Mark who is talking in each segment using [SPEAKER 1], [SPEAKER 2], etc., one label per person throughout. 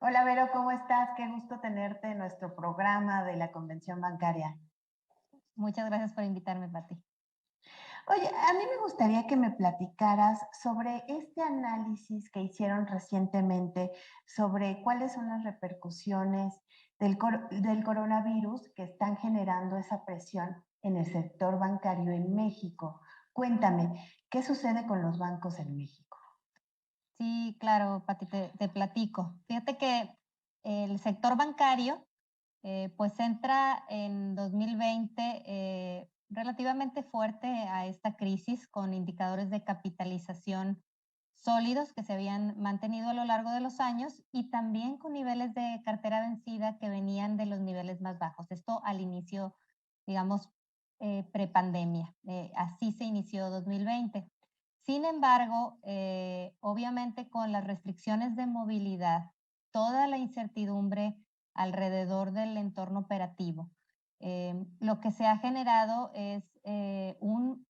[SPEAKER 1] Hola Vero, ¿cómo estás? Qué gusto tenerte en nuestro programa de la Convención Bancaria.
[SPEAKER 2] Muchas gracias por invitarme, Pati.
[SPEAKER 1] Oye, a mí me gustaría que me platicaras sobre este análisis que hicieron recientemente sobre cuáles son las repercusiones del coronavirus que están generando esa presión en el sector bancario en México. Cuéntame, ¿qué sucede con los bancos en México?
[SPEAKER 2] Sí, claro, Pati, te platico. Fíjate que el sector bancario, pues entra en 2020 relativamente fuerte a esta crisis con indicadores de capitalización sólidos que se habían mantenido a lo largo de los años y también con niveles de cartera vencida que venían de los niveles más bajos. Esto al inicio, digamos, prepandemia. Así se inició 2020. Sin embargo, obviamente con las restricciones de movilidad, toda la incertidumbre alrededor del entorno operativo, lo que se ha generado es un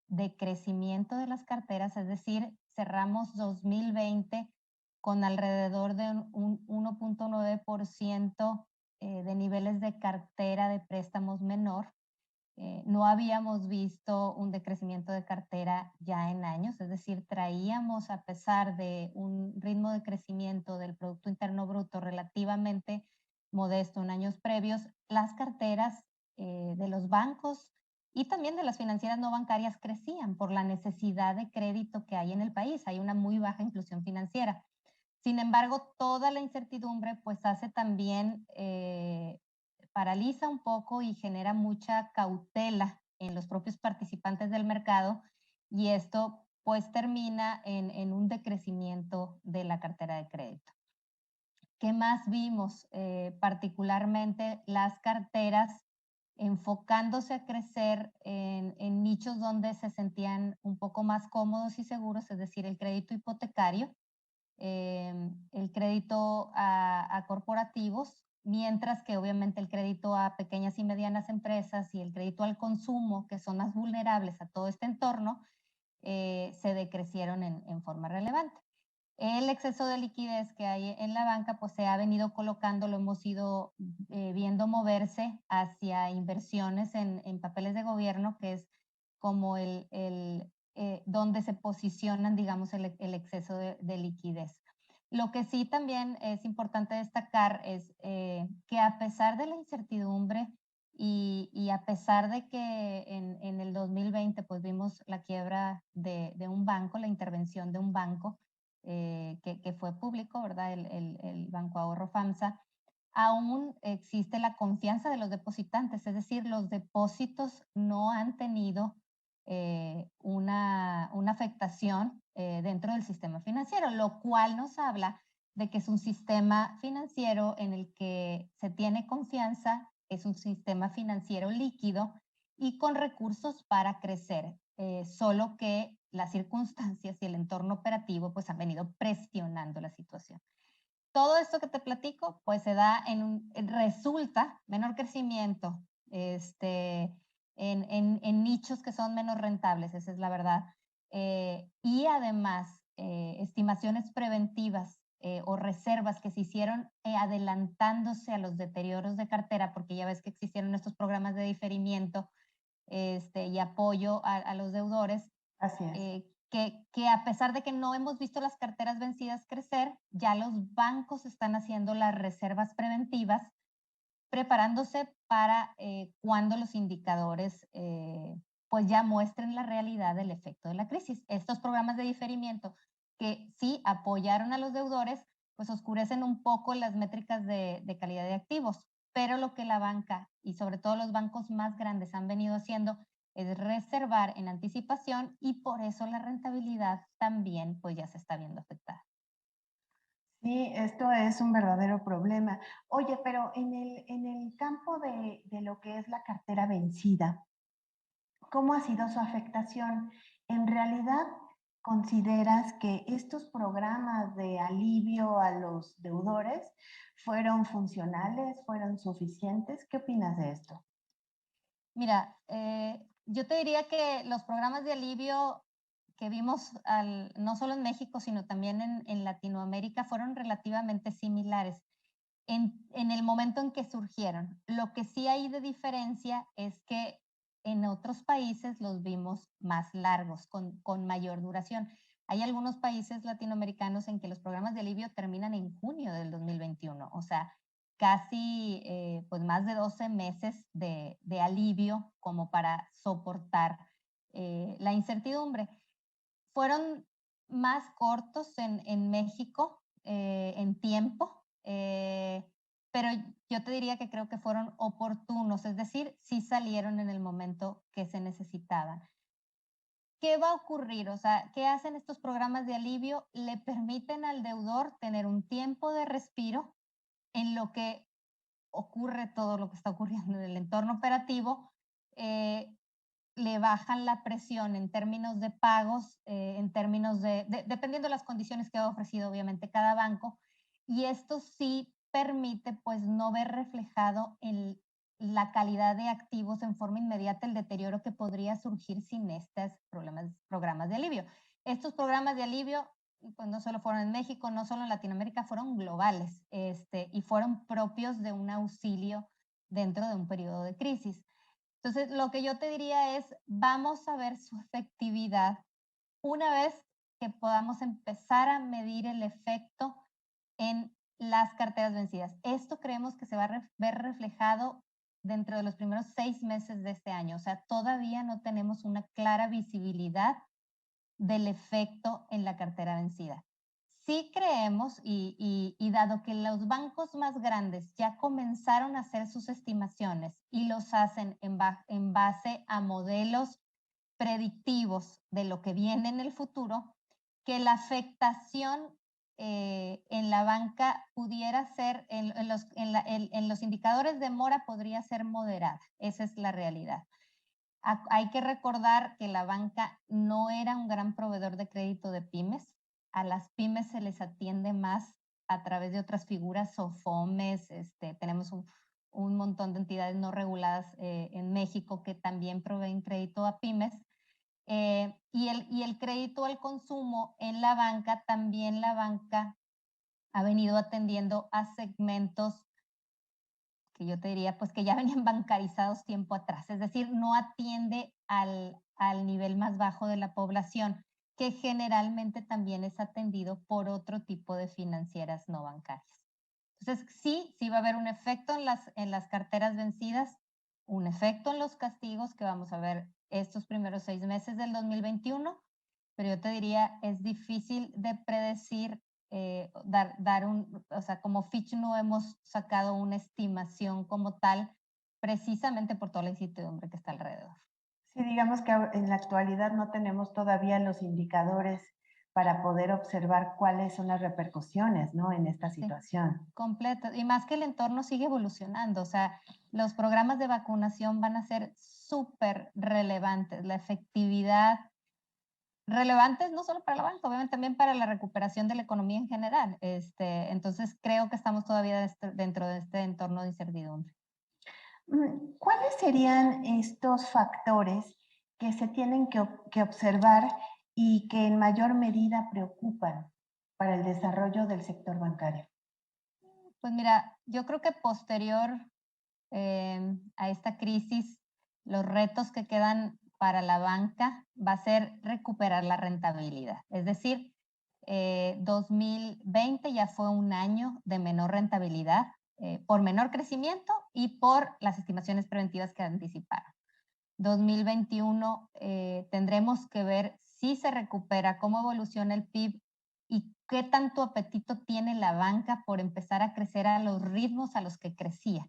[SPEAKER 2] decrecimiento de las carteras, es decir, cerramos 2020 con alrededor de un 1.9% de niveles de cartera de préstamos menor. No habíamos visto un decrecimiento de cartera ya en años, es decir, traíamos, a pesar de un ritmo de crecimiento del Producto Interno Bruto relativamente modesto en años previos, las carteras de los bancos y también de las financieras no bancarias crecían por la necesidad de crédito que hay en el país. Hay una muy baja inclusión financiera. Sin embargo, toda la incertidumbre pues hace también paraliza un poco y genera mucha cautela en los propios participantes del mercado y esto pues termina en un decrecimiento de la cartera de crédito. ¿Qué más vimos? Particularmente las carteras enfocándose a crecer en nichos donde se sentían un poco más cómodos y seguros, es decir, el crédito hipotecario, el crédito a corporativos, mientras que obviamente el crédito a pequeñas y medianas empresas y el crédito al consumo, que son más vulnerables a todo este entorno, se decrecieron en forma relevante. El exceso de liquidez que hay en la banca, pues se ha venido colocando, lo hemos ido viendo moverse hacia inversiones en papeles de gobierno, que es como donde se posicionan, digamos, el exceso de liquidez. Lo que sí también es importante destacar es que a pesar de la incertidumbre y a pesar de que en el 2020 pues vimos la quiebra de un banco, la intervención de un banco, que fue público, ¿verdad? El Banco Ahorro FAMSA, aún existe la confianza de los depositantes, es decir, los depósitos no han tenido una afectación dentro del sistema financiero, lo cual nos habla de que es un sistema financiero en el que se tiene confianza, es un sistema financiero líquido y con recursos para crecer, solo que las circunstancias y el entorno operativo pues han venido presionando la situación. Todo esto que te platico pues se da resulta menor crecimiento en nichos que son menos rentables, esa es la verdad. Y además, estimaciones preventivas o reservas que se hicieron adelantándose a los deterioros de cartera, porque ya ves que existieron estos programas de diferimiento y apoyo a los deudores,
[SPEAKER 1] Así es.
[SPEAKER 2] que a pesar de que no hemos visto las carteras vencidas crecer, ya los bancos están haciendo las reservas preventivas, preparándose para cuando los indicadores pues ya muestren la realidad del efecto de la crisis. Estos programas de diferimiento que sí apoyaron a los deudores, pues oscurecen un poco las métricas de calidad de activos, pero lo que la banca y sobre todo los bancos más grandes han venido haciendo es reservar en anticipación y por eso la rentabilidad también pues ya se está viendo afectada.
[SPEAKER 1] Sí, esto es un verdadero problema. Oye, pero en el campo de lo que es la cartera vencida, ¿cómo ha sido su afectación? ¿En realidad consideras que estos programas de alivio a los deudores fueron funcionales, fueron suficientes? ¿Qué opinas de esto?
[SPEAKER 2] Mira, yo te diría que los programas de alivio que vimos no solo en México, sino también en Latinoamérica fueron relativamente similares en el momento en que surgieron. Lo que sí hay de diferencia es que en otros países los vimos más largos, con mayor duración. Hay algunos países latinoamericanos en que los programas de alivio terminan en junio del 2021, o sea, casi pues más de 12 meses de alivio como para soportar la incertidumbre. Fueron más cortos en México en tiempo, pero yo te diría que creo que fueron oportunos, es decir, sí salieron en el momento que se necesitaban. ¿Qué va a ocurrir? O sea, ¿qué hacen estos programas de alivio? Le permiten al deudor tener un tiempo de respiro en lo que ocurre todo lo que está ocurriendo en el entorno operativo, le bajan la presión en términos de pagos, en términos dependiendo de las condiciones que ha ofrecido obviamente cada banco, y esto sí permite pues no ver reflejado en la calidad de activos en forma inmediata el deterioro que podría surgir sin estos programas de alivio. Estos programas de alivio pues no solo fueron en México, no solo en Latinoamérica, fueron globales y fueron propios de un auxilio dentro de un periodo de crisis. Entonces, lo que yo te diría es, vamos a ver su efectividad una vez que podamos empezar a medir el efecto en las carteras vencidas. Esto creemos que se va a ver reflejado dentro de los primeros 6 meses de este año. O sea, todavía no tenemos una clara visibilidad del efecto en la cartera vencida. Sí creemos, y dado que los bancos más grandes ya comenzaron a hacer sus estimaciones y los hacen en base a modelos predictivos de lo que viene en el futuro, que la afectación en la banca pudiera ser, en los indicadores de mora podría ser moderada. Esa es la realidad. Hay que recordar que la banca no era un gran proveedor de crédito de pymes. A las pymes se les atiende más a través de otras figuras o FOMES. Tenemos un montón de entidades no reguladas en México que también proveen crédito a pymes. Y el crédito al consumo en la banca, también la banca ha venido atendiendo a segmentos que yo te diría, pues que ya venían bancarizados tiempo atrás, es decir, no atiende al nivel más bajo de la población, que generalmente también es atendido por otro tipo de financieras no bancarias. Entonces, sí va a haber un efecto en las carteras vencidas, un efecto en los castigos que vamos a ver estos primeros 6 meses del 2021, pero yo te diría, es difícil de predecir o sea, como Fitch no hemos sacado una estimación como tal, precisamente por toda la incertidumbre que está alrededor.
[SPEAKER 1] Sí, digamos que en la actualidad no tenemos todavía los indicadores para poder observar cuáles son las repercusiones, ¿no? En esta situación.
[SPEAKER 2] Completo. Y más que el entorno sigue evolucionando, o sea, los programas de vacunación van a ser súper relevantes, la efectividad relevantes no solo para la banca, obviamente también para la recuperación de la economía en general. Entonces creo que estamos todavía dentro de este entorno de incertidumbre.
[SPEAKER 1] ¿Cuáles serían estos factores que se tienen que observar y que en mayor medida preocupan para el desarrollo del sector bancario?
[SPEAKER 2] Pues mira, yo creo que posterior a esta crisis, los retos que quedan para la banca va a ser recuperar la rentabilidad. Es decir, 2020 ya fue un año de menor rentabilidad por menor crecimiento y por las estimaciones preventivas que anticiparon. 2021 tendremos que ver si se recupera, cómo evoluciona el PIB y qué tanto apetito tiene la banca por empezar a crecer a los ritmos a los que crecía.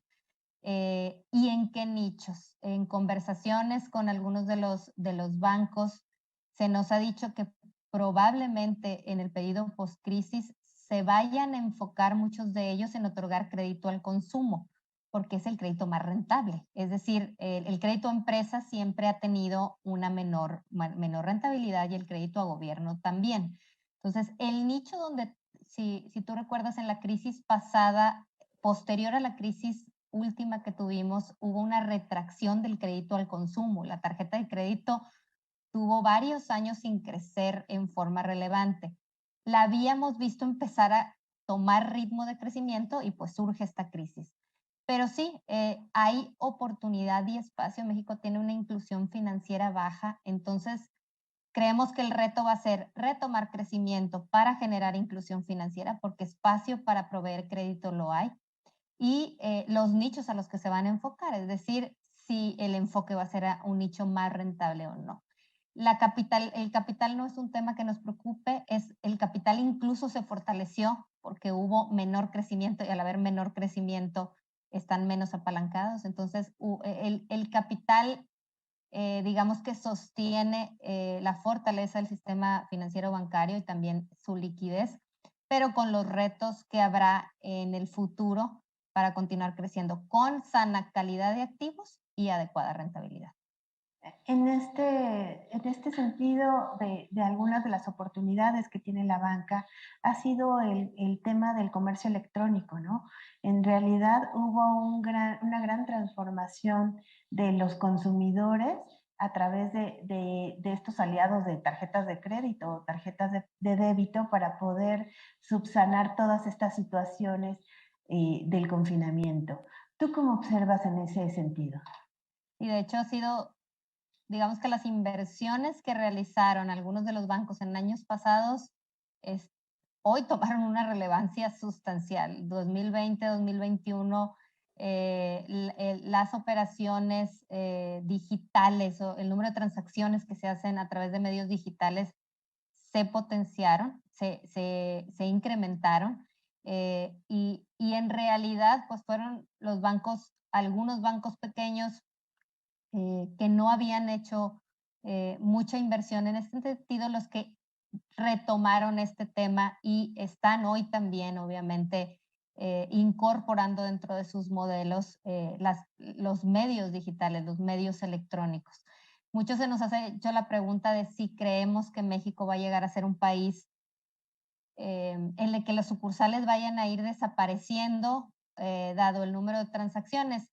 [SPEAKER 2] Y en qué nichos. En conversaciones con algunos de los bancos se nos ha dicho que probablemente en el periodo post-crisis se vayan a enfocar muchos de ellos en otorgar crédito al consumo, porque es el crédito más rentable. Es decir, el crédito a empresas siempre ha tenido una menor rentabilidad y el crédito a gobierno también. Entonces, el nicho donde, si tú recuerdas en la crisis pasada, posterior a la crisis última que tuvimos, hubo una retracción del crédito al consumo. La tarjeta de crédito estuvo varios años sin crecer en forma relevante. La habíamos visto empezar a tomar ritmo de crecimiento y pues surge esta crisis. Pero sí, hay oportunidad y espacio. México tiene una inclusión financiera baja, entonces creemos que el reto va a ser retomar crecimiento para generar inclusión financiera, porque espacio para proveer crédito lo hay, y los nichos a los que se van a enfocar, es decir, si el enfoque va a ser a un nicho más rentable o no. El capital no es un tema que nos preocupe, el capital incluso se fortaleció porque hubo menor crecimiento y al haber menor crecimiento están menos apalancados. Entonces, el capital, digamos que sostiene la fortaleza del sistema financiero bancario y también su liquidez, pero con los retos que habrá en el futuro para continuar creciendo con sana calidad de activos y adecuada rentabilidad.
[SPEAKER 1] En este sentido, de algunas de las oportunidades que tiene la banca, ha sido el tema del comercio electrónico, ¿no? En realidad hubo una gran transformación de los consumidores a través de estos aliados de tarjetas de crédito o tarjetas de débito para poder subsanar todas estas situaciones del confinamiento. ¿Tú cómo observas en ese sentido?
[SPEAKER 2] Y de hecho ha sido, digamos que las inversiones que realizaron algunos de los bancos en años pasados, es, hoy tomaron una relevancia sustancial. 2020, 2021, las operaciones digitales o el número de transacciones que se hacen a través de medios digitales se potenciaron, se incrementaron, y en realidad pues fueron los bancos, algunos bancos pequeños que no habían hecho mucha inversión en este sentido, los que retomaron este tema y están hoy también, obviamente, incorporando dentro de sus modelos los medios digitales, los medios electrónicos. Muchos se nos hace hecho la pregunta de si creemos que México va a llegar a ser un país en el que las sucursales vayan a ir desapareciendo, dado el número de transacciones.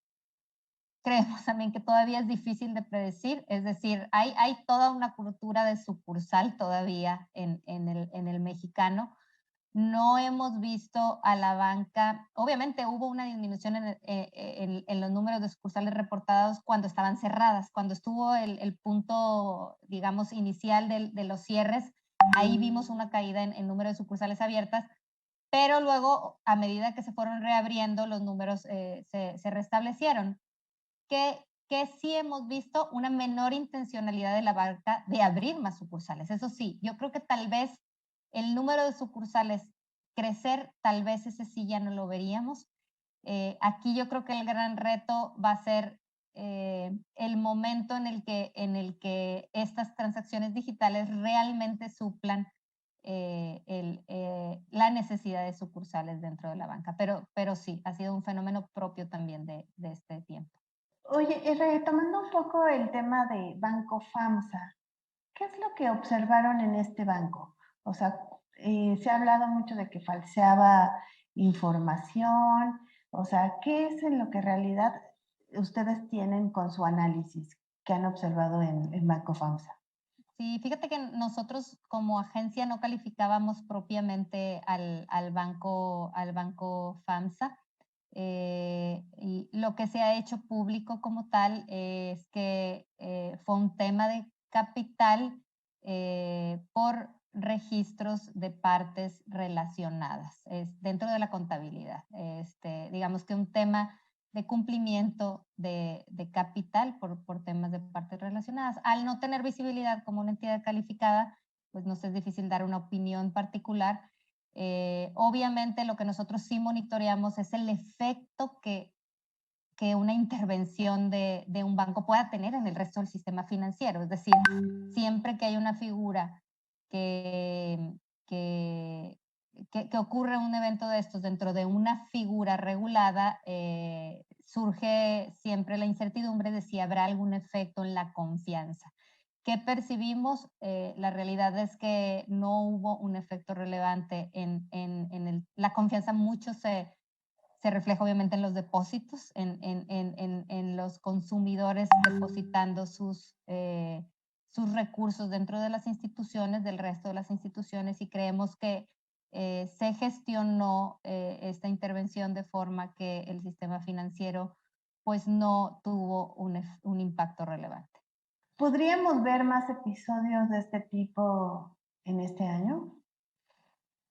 [SPEAKER 2] Creemos también que todavía es difícil de predecir, es decir, hay toda una cultura de sucursal todavía en el mexicano. No hemos visto a la banca, obviamente hubo una disminución en los números de sucursales reportados cuando estaban cerradas, cuando estuvo el punto, digamos, inicial de los cierres, ahí vimos una caída en número de sucursales abiertas, pero luego, a medida que se fueron reabriendo, los números se restablecieron. Que sí hemos visto una menor intencionalidad de la banca de abrir más sucursales. Eso sí, yo creo que tal vez el número de sucursales crecer, tal vez ese sí ya no lo veríamos. Aquí yo creo que el gran reto va a ser el momento en el que estas transacciones digitales realmente suplan la necesidad de sucursales dentro de la banca. Pero sí, ha sido un fenómeno propio también de este tiempo.
[SPEAKER 1] Oye, retomando un poco el tema de Banco FAMSA, ¿qué es lo que observaron en este banco? O sea, se ha hablado mucho de que falseaba información, o sea, ¿qué es en lo que en realidad ustedes tienen con su análisis que han observado en Banco FAMSA?
[SPEAKER 2] Sí, fíjate que nosotros como agencia no calificábamos propiamente al banco FAMSA. Y lo que se ha hecho público como tal es que fue un tema de capital por registros de partes relacionadas, es dentro de la contabilidad. Digamos que un tema de cumplimiento de capital por temas de partes relacionadas. Al no tener visibilidad como una entidad calificada, pues nos es difícil dar una opinión particular. Obviamente lo que nosotros sí monitoreamos es el efecto que una intervención de un banco pueda tener en el resto del sistema financiero. Es decir, siempre que hay una figura que, que, que ocurre un evento de estos dentro de una figura regulada, surge siempre la incertidumbre de si habrá algún efecto en la confianza. ¿Qué percibimos? La realidad es que no hubo un efecto relevante la confianza. Mucho se refleja obviamente en los depósitos, en los consumidores depositando sus recursos dentro de las instituciones, del resto de las instituciones, y creemos que se gestionó esta intervención de forma que el sistema financiero pues no tuvo un impacto relevante.
[SPEAKER 1] ¿Podríamos ver más episodios de este tipo en este año?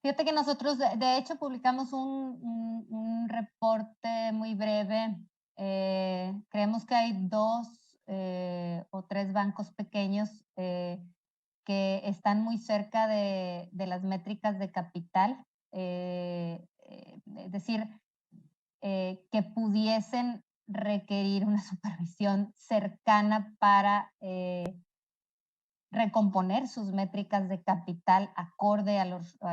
[SPEAKER 2] Fíjate que nosotros, de hecho, publicamos un reporte muy breve. Creemos que hay 2 o 3 bancos pequeños que están muy cerca de las métricas de capital, es decir, que pudiesen requerir una supervisión cercana para recomponer sus métricas de capital acorde a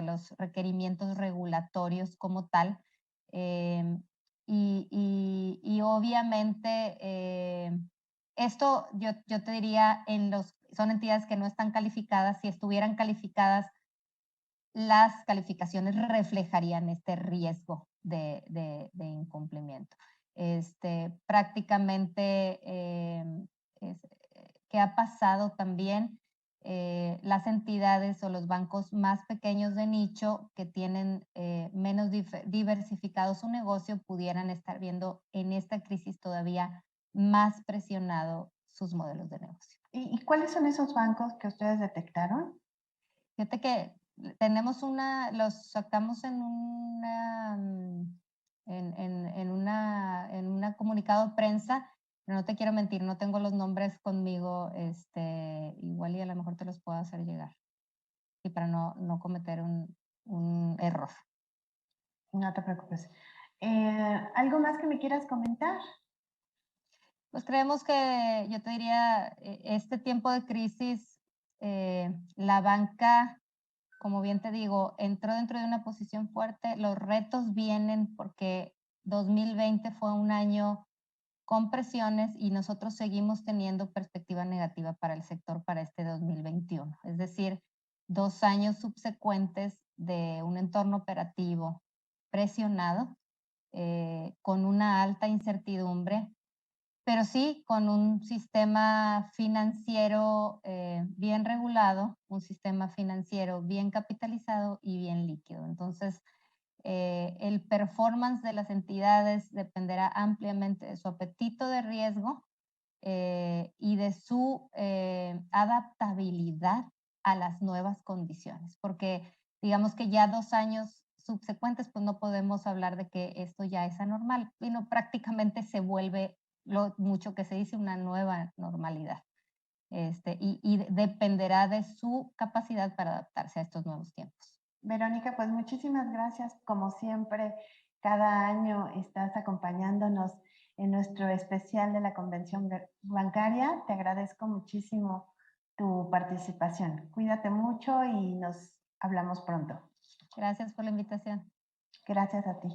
[SPEAKER 2] los requerimientos regulatorios como tal. Em, y obviamente esto yo te diría, son entidades que no están calificadas. Si estuvieran calificadas, las calificaciones reflejarían este riesgo de incumplimiento. Prácticamente, ¿qué ha pasado también? Las entidades o los bancos más pequeños de nicho que tienen menos diversificado su negocio pudieran estar viendo en esta crisis todavía más presionado sus modelos de negocio.
[SPEAKER 1] ¿Y cuáles son esos bancos que ustedes detectaron?
[SPEAKER 2] Fíjate que los sacamos en una comunicado de prensa, pero no te quiero mentir, no tengo los nombres conmigo, igual y a lo mejor te los puedo hacer llegar, y para no cometer un error.
[SPEAKER 1] No te preocupes. ¿Algo más que me quieras comentar?
[SPEAKER 2] Pues creemos que, yo te diría, este tiempo de crisis, la banca, como bien te digo, entró dentro de una posición fuerte. Los retos vienen porque 2020 fue un año con presiones y nosotros seguimos teniendo perspectiva negativa para el sector para este 2021. Es decir, 2 años subsecuentes de un entorno operativo presionado, con una alta incertidumbre, pero sí con un sistema financiero bien regulado, un sistema financiero bien capitalizado y bien líquido. Entonces, el performance de las entidades dependerá ampliamente de su apetito de riesgo y de su adaptabilidad a las nuevas condiciones, porque digamos que ya 2 años subsecuentes, pues no podemos hablar de que esto ya es anormal, sino prácticamente se vuelve lo mucho que se dice una nueva normalidad. Y dependerá de su capacidad para adaptarse a estos nuevos tiempos.
[SPEAKER 1] Verónica, pues muchísimas gracias. Como siempre, cada año estás acompañándonos en nuestro especial de la Convención Bancaria. Te agradezco muchísimo tu participación. Cuídate mucho y nos hablamos pronto.
[SPEAKER 2] Gracias por la invitación.
[SPEAKER 1] Gracias a ti.